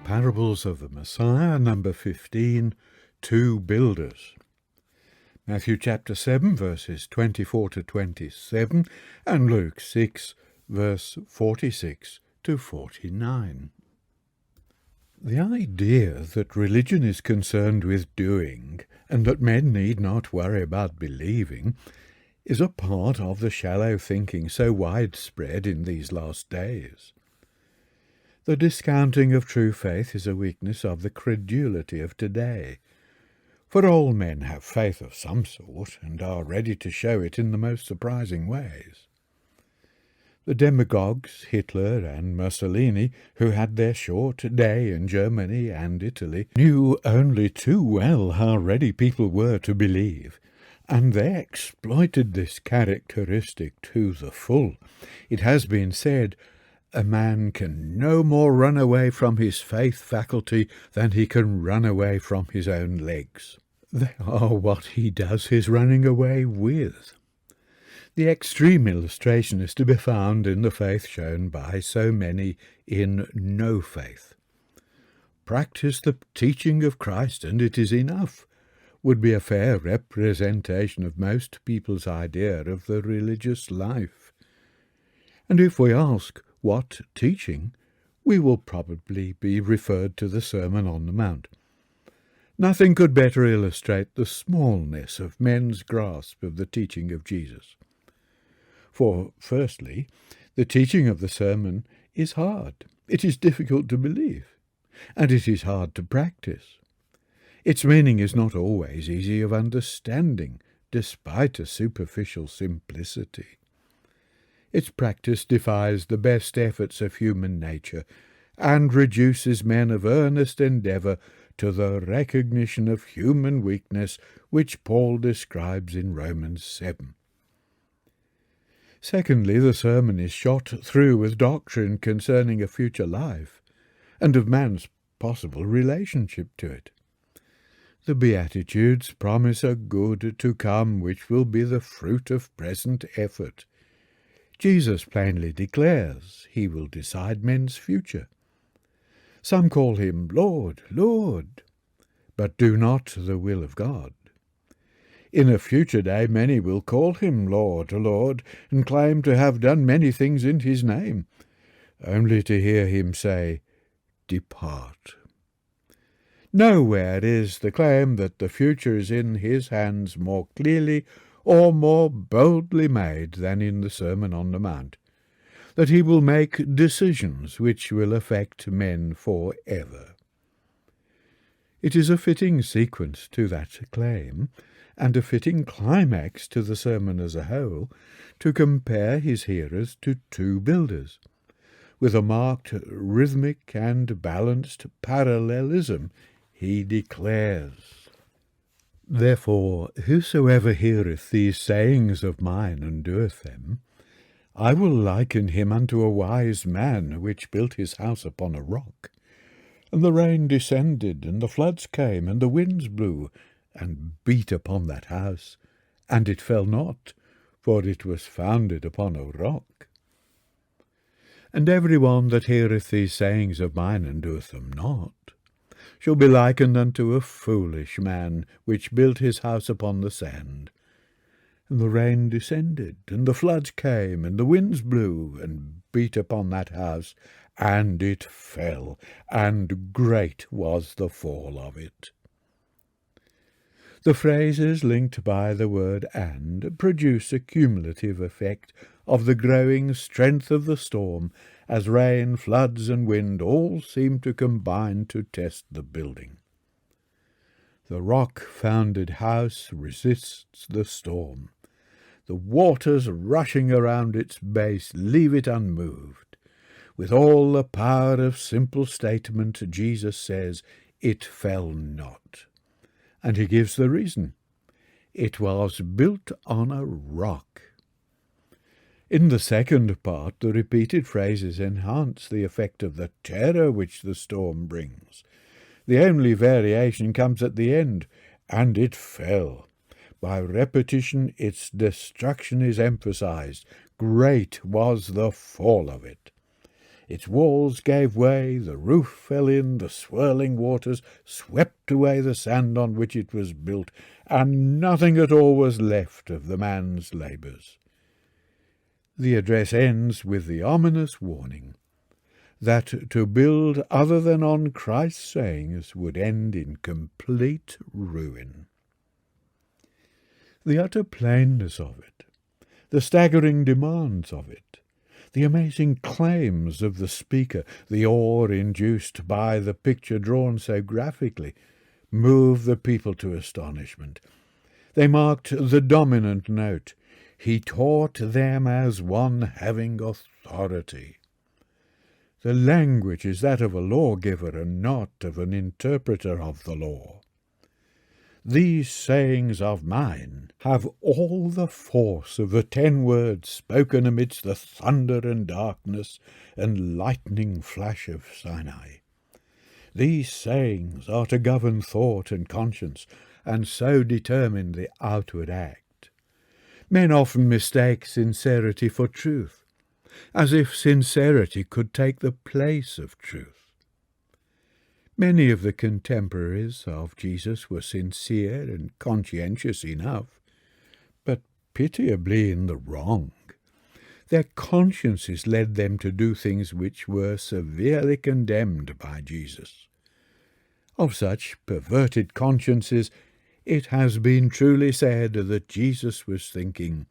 Parables of the Messiah, number 15, Two Builders. Matthew chapter 7, verses 24 to 27, and Luke 6, verse 46 to 49. The idea that religion is concerned with doing, and that men need not worry about believing, is a part of the shallow thinking so widespread in these last days. The discounting of true faith is a weakness of the credulity of today, for all men have faith of some sort, and are ready to show it in the most surprising ways. The demagogues, Hitler and Mussolini, who had their short day in Germany and Italy, knew only too well how ready people were to believe, and they exploited this characteristic to the full. It has been said, a man can no more run away from his faith faculty than he can run away from his own legs. They are what he does his running away with. The extreme illustration is to be found in the faith shown by so many in no faith. Practice the teaching of Christ, and it is enough, would be a fair representation of most people's idea of the religious life. And if we ask, what teaching, we will probably be referred to the Sermon on the Mount. Nothing could better illustrate the smallness of men's grasp of the teaching of Jesus. For, firstly, the teaching of the sermon is hard. It is difficult to believe, and it is hard to practice. Its meaning is not always easy of understanding, despite a superficial simplicity. Its practice defies the best efforts of human nature, and reduces men of earnest endeavour to the recognition of human weakness, which Paul describes in Romans 7. Secondly, the sermon is shot through with doctrine concerning a future life, and of man's possible relationship to it. The Beatitudes promise a good to come which will be the fruit of present effort. Jesus plainly declares he will decide men's future. Some call him Lord, Lord, but do not the will of God. In a future day many will call him Lord, Lord, and claim to have done many things in his name, only to hear him say, Depart. Nowhere is the claim that the future is in his hands more clearly or more boldly made than in the Sermon on the Mount, that he will make decisions which will affect men for ever. It is a fitting sequence to that claim, and a fitting climax to the sermon as a whole, to compare his hearers to two builders, with a marked rhythmic and balanced parallelism. He declares, Therefore, whosoever heareth these sayings of mine and doeth them, I will liken him unto a wise man which built his house upon a rock. And the rain descended, and the floods came, and the winds blew, and beat upon that house, and it fell not, for it was founded upon a rock. And every one that heareth these sayings of mine and doeth them not, shall be likened unto a foolish man, which built his house upon the sand. And the rain descended, and the floods came, and the winds blew, and beat upon that house, and it fell, and great was the fall of it. The phrases linked by the word and produce a cumulative effect of the growing strength of the storm, as rain, floods, and wind all seem to combine to test the building. The rock-founded house resists the storm. The waters rushing around its base leave it unmoved. With all the power of simple statement, Jesus says, It fell not. And he gives the reason. It was built on a rock. In the second part, the repeated phrases enhance the effect of the terror which the storm brings. The only variation comes at the end, and it fell. By repetition, its destruction is emphasized. Great was the fall of it. Its walls gave way, the roof fell in, the swirling waters swept away the sand on which it was built, and nothing at all was left of the man's labours. The address ends with the ominous warning that to build other than on Christ's sayings would end in complete ruin. The utter plainness of it, the staggering demands of it, the amazing claims of the speaker, the awe induced by the picture drawn so graphically, moved the people to astonishment. They marked the dominant note. He taught them as one having authority. The language is that of a lawgiver and not of an interpreter of the law. These sayings of mine have all the force of the 10 words spoken amidst the thunder and darkness and lightning flash of Sinai. These sayings are to govern thought and conscience, and so determine the outward act. Men often mistake sincerity for truth, as if sincerity could take the place of truth. Many of the contemporaries of Jesus were sincere and conscientious enough, but pitiably in the wrong. Their consciences led them to do things which were severely condemned by Jesus. Of such perverted consciences, it has been truly said that Jesus was thinking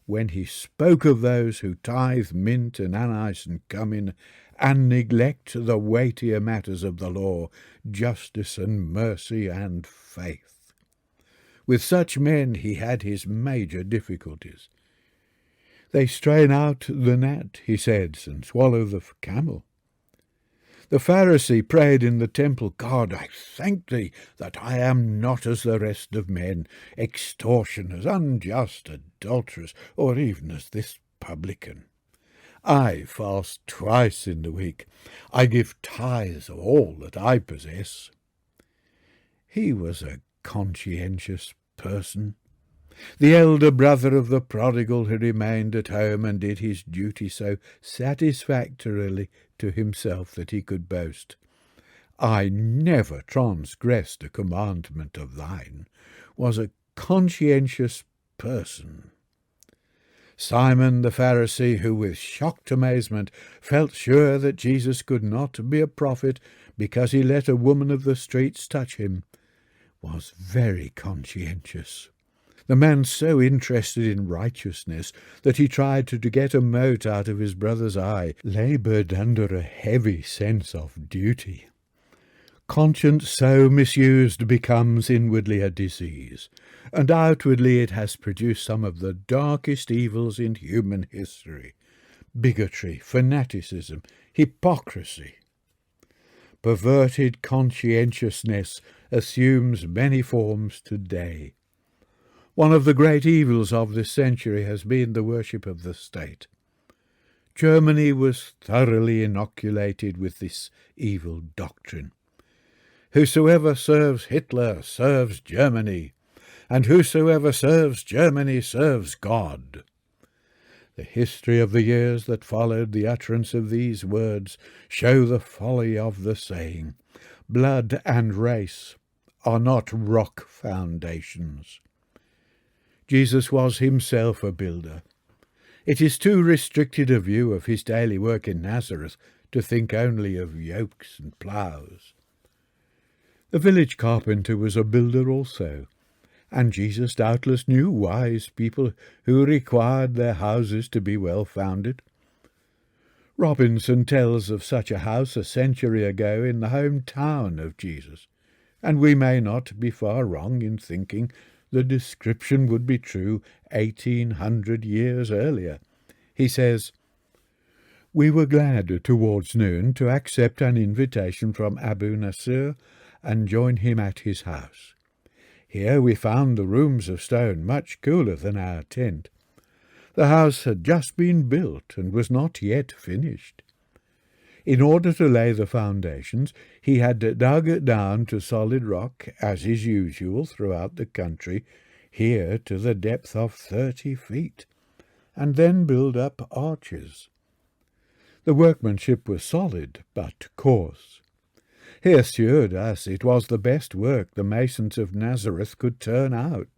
when he spoke of those who tithe mint and anise and cummin, and neglect the weightier matters of the law, justice and mercy and faith. With such men he had his major difficulties. They strain out the gnat, he says, and swallow the camel. The Pharisee prayed in the temple, God, I thank thee that I am not as the rest of men, extortioners, unjust, adulterers, or even as this publican. I fast twice in the week. I give tithes of all that I possess. He was a conscientious person. The elder brother of the prodigal who remained at home and did his duty so satisfactorily to himself that he could boast, I never transgressed a commandment of thine, was a conscientious person. Simon the Pharisee, who with shocked amazement felt sure that Jesus could not be a prophet because he let a woman of the streets touch him, was very conscientious. The man so interested in righteousness that he tried to get a mote out of his brother's eye, laboured under a heavy sense of duty. Conscience so misused becomes inwardly a disease, and outwardly it has produced some of the darkest evils in human history: bigotry, fanaticism, hypocrisy. Perverted conscientiousness assumes many forms today. One of the great evils of this century has been the worship of the state. Germany was thoroughly inoculated with this evil doctrine. Whosoever serves Hitler serves Germany, and whosoever serves Germany serves God. The history of the years that followed the utterance of these words show the folly of the saying. Blood and race are not rock foundations. Jesus was himself a builder. It is too restricted a view of his daily work in Nazareth to think only of yokes and ploughs. The village carpenter was a builder also, and Jesus doubtless knew wise people who required their houses to be well founded. Robinson tells of such a house a century ago in the hometown of Jesus, and we may not be far wrong in thinking the description would be true 1800 years earlier. He says, We were glad towards noon to accept an invitation from Abu Nasir and join him at his house. Here we found the rooms of stone much cooler than our tent. The house had just been built and was not yet finished. In order to lay the foundations, he had dug it down to solid rock, as is usual throughout the country, here to the depth of 30 feet, and then build up arches. The workmanship was solid, but coarse. He assured us it was the best work the masons of Nazareth could turn out.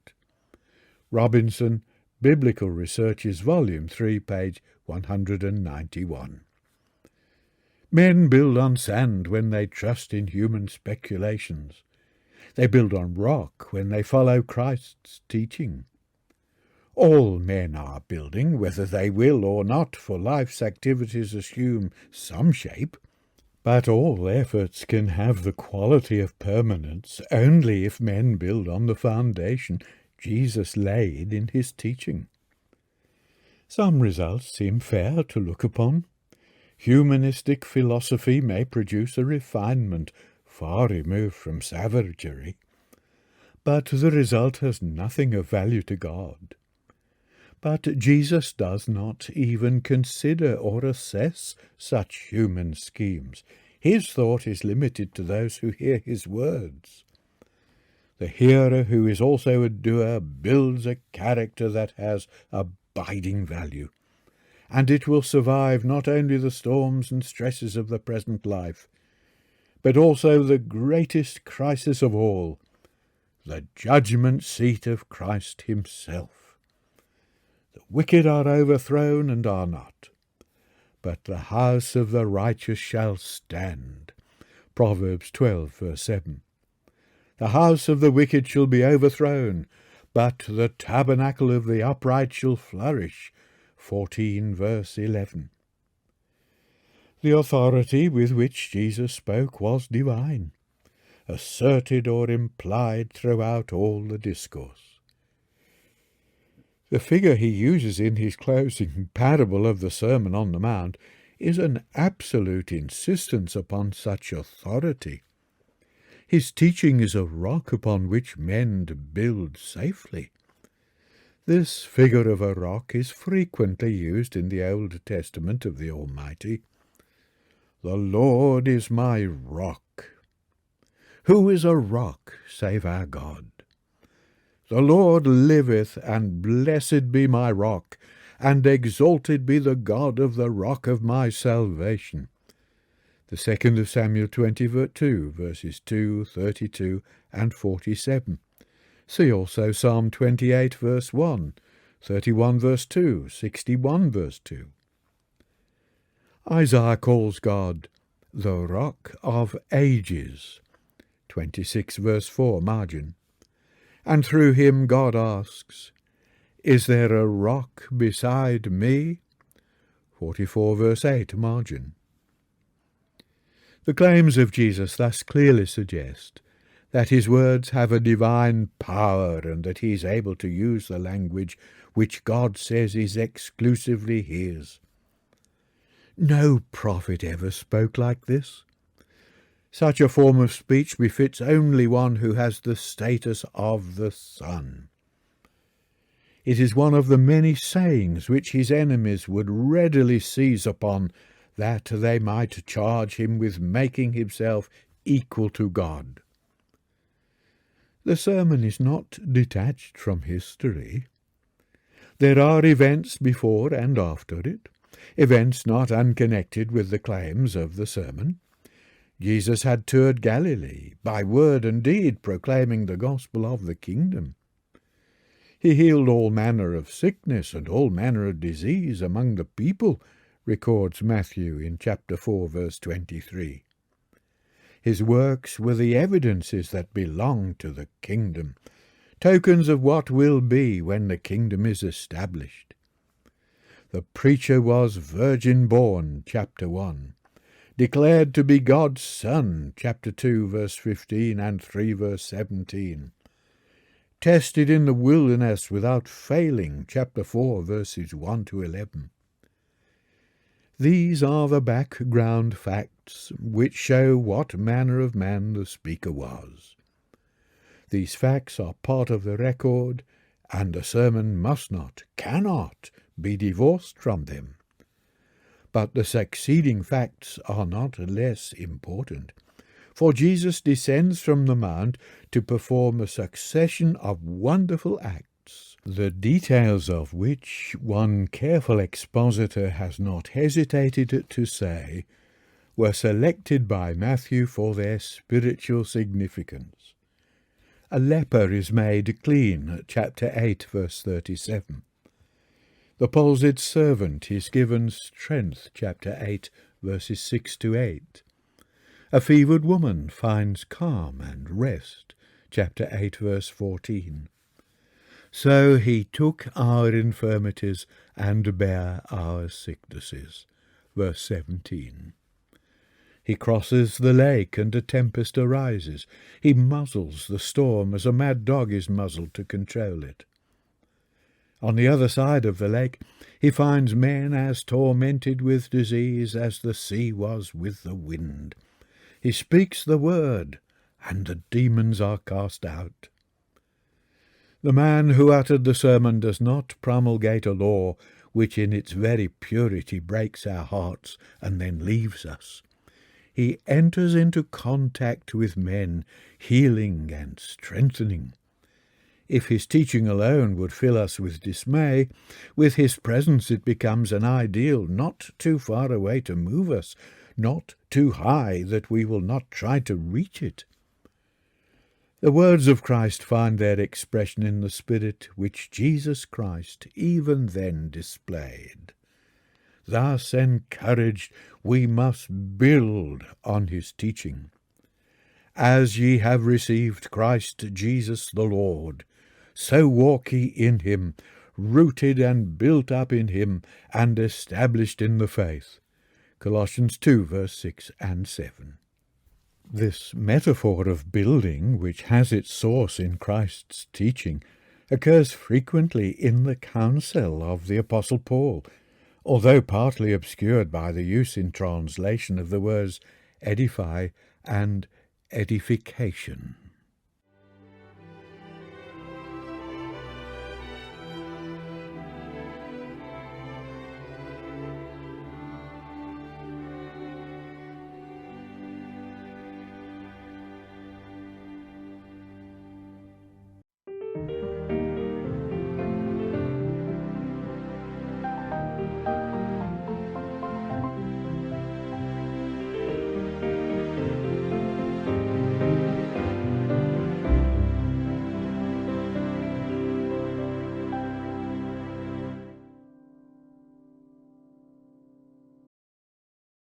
Robinson, Biblical Researches, Volume 3, page 191. Men build on sand when they trust in human speculations. They build on rock when they follow Christ's teaching. All men are building, whether they will or not, for life's activities assume some shape. But all efforts can have the quality of permanence only if men build on the foundation Jesus laid in his teaching. Some results seem fair to look upon. Humanistic philosophy may produce a refinement far removed from savagery, but the result has nothing of value to God. But Jesus does not even consider or assess such human schemes. His thought is limited to those who hear his words. The hearer who is also a doer builds a character that has abiding value, and it will survive not only the storms and stresses of the present life, but also the greatest crisis of all, the judgment seat of Christ himself. The wicked are overthrown and are not, but the house of the righteous shall stand. Proverbs 12, verse 7. The house of the wicked shall be overthrown, but the tabernacle of the upright shall flourish. 14, verse 11. The authority with which Jesus spoke was divine, asserted or implied throughout all the discourse. The figure he uses in his closing parable of the Sermon on the Mount is an absolute insistence upon such authority. His teaching is a rock upon which men build safely. This figure of a rock is frequently used in the Old Testament of the Almighty. The Lord is my rock. Who is a rock save our God? The Lord liveth, and blessed be my rock, and exalted be the God of the rock of my salvation. The 2nd of Samuel 22, verses 2, 32, and 47. See also Psalm 28, verse 1, 31, verse 2, 61, verse 2. Isaiah calls God the Rock of Ages, 26, verse 4, margin. And through him God asks, Is there a rock beside me? 44, verse 8, margin. The claims of Jesus thus clearly suggest that his words have a divine power and that he is able to use the language which God says is exclusively his. No prophet ever spoke like this. Such a form of speech befits only one who has the status of the Son. It is one of the many sayings which his enemies would readily seize upon, that they might charge him with making himself equal to God. The sermon is not detached from history. There are events before and after it, events not unconnected with the claims of the sermon. Jesus had toured Galilee, by word and deed proclaiming the gospel of the kingdom. He healed all manner of sickness and all manner of disease among the people, records Matthew in chapter 4, verse 23. His works were the evidences that belong to the kingdom, tokens of what will be when the kingdom is established. The preacher was virgin-born, chapter 1. Declared to be God's Son, chapter 2, verse 15 and 3, verse 17. Tested in the wilderness without failing, chapter 4, verses 1 to 11. These are the background facts which show what manner of man the speaker was. These facts are part of the record, and the sermon must not, cannot, be divorced from them. But the succeeding facts are not less important, for Jesus descends from the mount to perform a succession of wonderful acts, the details of which one careful expositor has not hesitated to say were selected by Matthew for their spiritual significance. A leper is made clean, chapter 8, verse 37. The palsied servant is given strength, chapter 8, verses 6 to 8. A fevered woman finds calm and rest, chapter 8, verse 14. So he took our infirmities and bare our sicknesses, verse 17. He crosses the lake and a tempest arises. He muzzles the storm as a mad dog is muzzled to control it. On the other side of the lake he finds men as tormented with disease as the sea was with the wind. He speaks the word, and the demons are cast out. The man who uttered the sermon does not promulgate a law which in its very purity breaks our hearts and then leaves us. He enters into contact with men, healing and strengthening. If his teaching alone would fill us with dismay, with his presence it becomes an ideal not too far away to move us, not too high that we will not try to reach it. The words of Christ find their expression in the spirit which Jesus Christ even then displayed. Thus encouraged, we must build on his teaching. As ye have received Christ Jesus the Lord, so walk ye in him, rooted and built up in him, and established in the faith. Colossians 2, verse 6 and 7. This metaphor of building, which has its source in Christ's teaching, occurs frequently in the counsel of the Apostle Paul, although partly obscured by the use in translation of the words edify and edification.